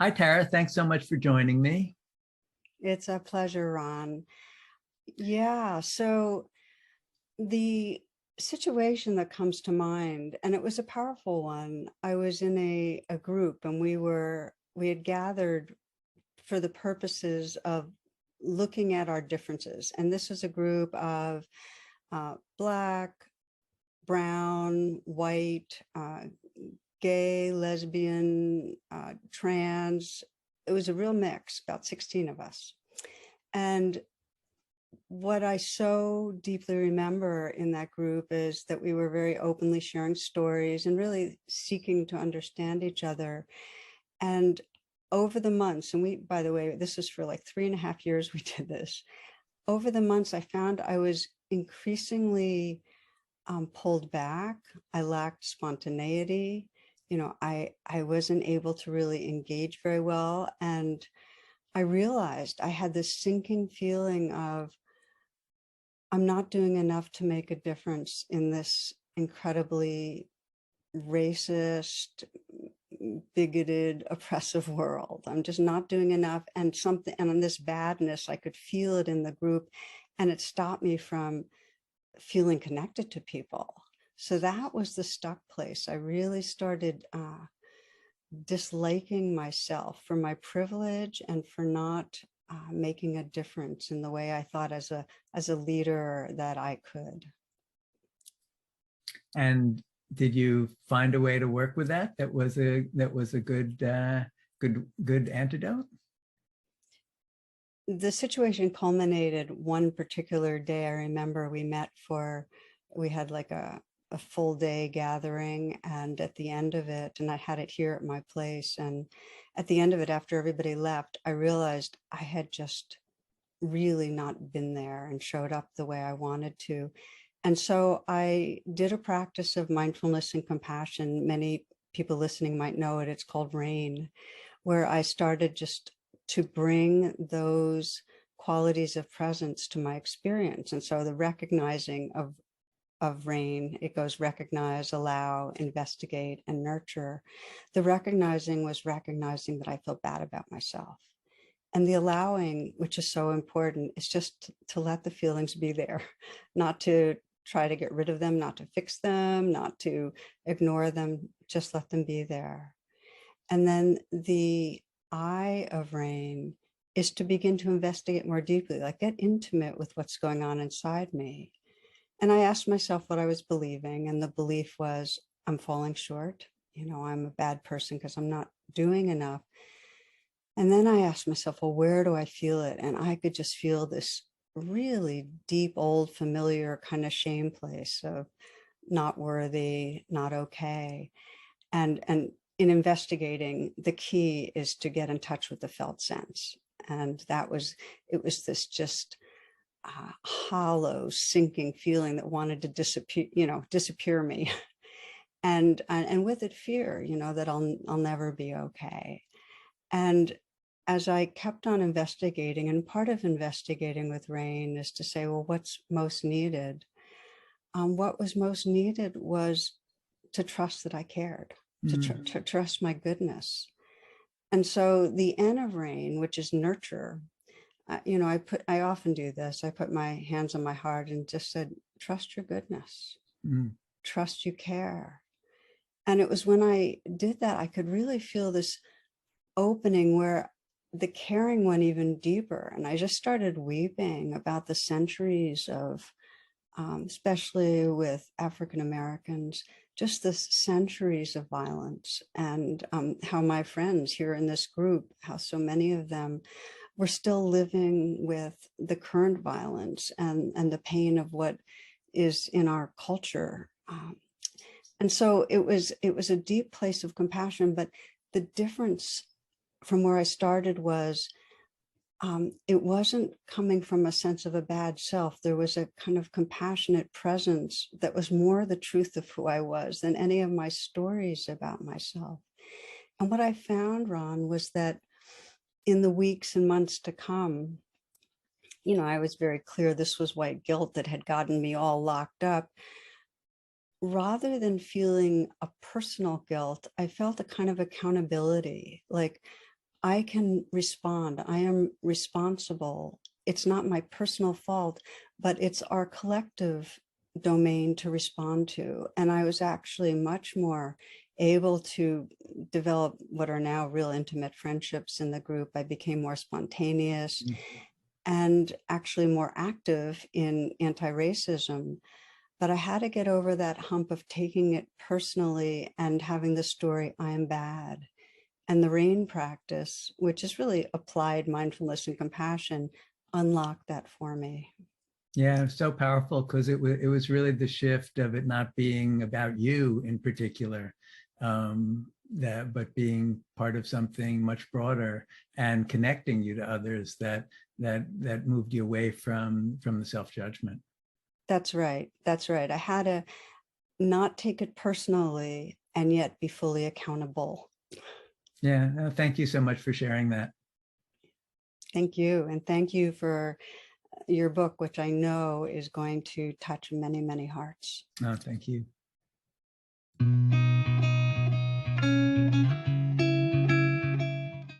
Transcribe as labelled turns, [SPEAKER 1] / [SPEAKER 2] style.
[SPEAKER 1] Hi, Tara. Thanks so much for joining me.
[SPEAKER 2] It's a pleasure, Ron. Yeah, so the situation that comes to mind, and it was a powerful one. I was in a group and we had gathered for the purposes of looking at our differences. And this was a group of Black, brown, white, gay, lesbian, trans. It was a real mix, about 16 of us. And what I so deeply remember in that group is that we were very openly sharing stories and really seeking to understand each other. And over the months, and we, by the way, this was for like 3.5 years we did this. Over the months, I found I was increasingly pulled back. I lacked spontaneity. I wasn't able to really engage very well. And I realized I had this sinking feeling of, I'm not doing enough to make a difference in this incredibly racist, bigoted, oppressive world. I'm just not doing enough. And on this badness, I could feel it in the group, and it stopped me from feeling connected to people. So that was the stuck place. I really started disliking myself for my privilege and for not making a difference in the way I thought as a leader that I could.
[SPEAKER 1] And did you find a way to work with that? That was a good antidote.
[SPEAKER 2] The situation culminated one particular day. I remember we had like a full day gathering, and at the end of it, and I had it here at my place, and at the end of it, after everybody left, I realized I had just really not been there and showed up the way I wanted to. And so I did a practice of mindfulness and compassion. Many people listening might know it. It's called RAIN, where I started just to bring those qualities of presence to my experience. And so the recognizing of RAIN, it goes recognize, allow, investigate, and nurture. The recognizing was recognizing that I feel bad about myself. And the allowing, which is so important, is just to let the feelings be there, not to try to get rid of them, not to fix them, not to ignore them, just let them be there. And then the I of RAIN is to begin to investigate more deeply, like get intimate with what's going on inside me. And I asked myself what I was believing, and the belief was, I'm falling short. I'm a bad person because I'm not doing enough. And then I asked myself, well, where do I feel it? And I could just feel this really deep, old, familiar kind of shame place of not worthy, not okay. And in investigating, the key is to get in touch with the felt sense. And it was this just hollow, sinking feeling that wanted to disappear me. And with it, fear, that I'll never be okay. And as I kept on investigating, and part of investigating with RAIN is to say, well, what's most needed? What was most needed was to trust that I cared, to trust my goodness. And so the N of RAIN, which is nurture, I often do this. I put my hands on my heart and just said, trust your goodness, trust you care. And it was when I did that, I could really feel this opening where the caring went even deeper. And I just started weeping about the centuries of, especially with African Americans, just the centuries of violence, and how my friends here in this group, how so many of them were still living with the current violence and the pain of what is in our culture. And so it was a deep place of compassion, but the difference from where I started was it wasn't coming from a sense of a bad self. There was a kind of compassionate presence that was more the truth of who I was than any of my stories about myself. And what I found, Ron, was that in the weeks and months to come, I was very clear this was white guilt that had gotten me all locked up. Rather than feeling a personal guilt, I felt a kind of accountability, like I can respond. I am responsible. It's not my personal fault, but it's our collective domain to respond to. And I was actually much more able to develop what are now real intimate friendships in the group. I became more spontaneous and actually more active in anti-racism. But I had to get over that hump of taking it personally and having the story, I am bad. And the RAIN practice, which is really applied mindfulness and compassion, unlocked that for me.
[SPEAKER 1] Yeah, so powerful because it was really the shift of it not being about you in particular, but being part of something much broader and connecting you to others that moved you away from the self-judgment.
[SPEAKER 2] That's right. That's right. I had to not take it personally and yet be fully accountable.
[SPEAKER 1] Yeah, no, thank you so much for sharing that.
[SPEAKER 2] Thank you. And thank you for your book, which I know is going to touch many, many hearts.
[SPEAKER 1] No, thank you.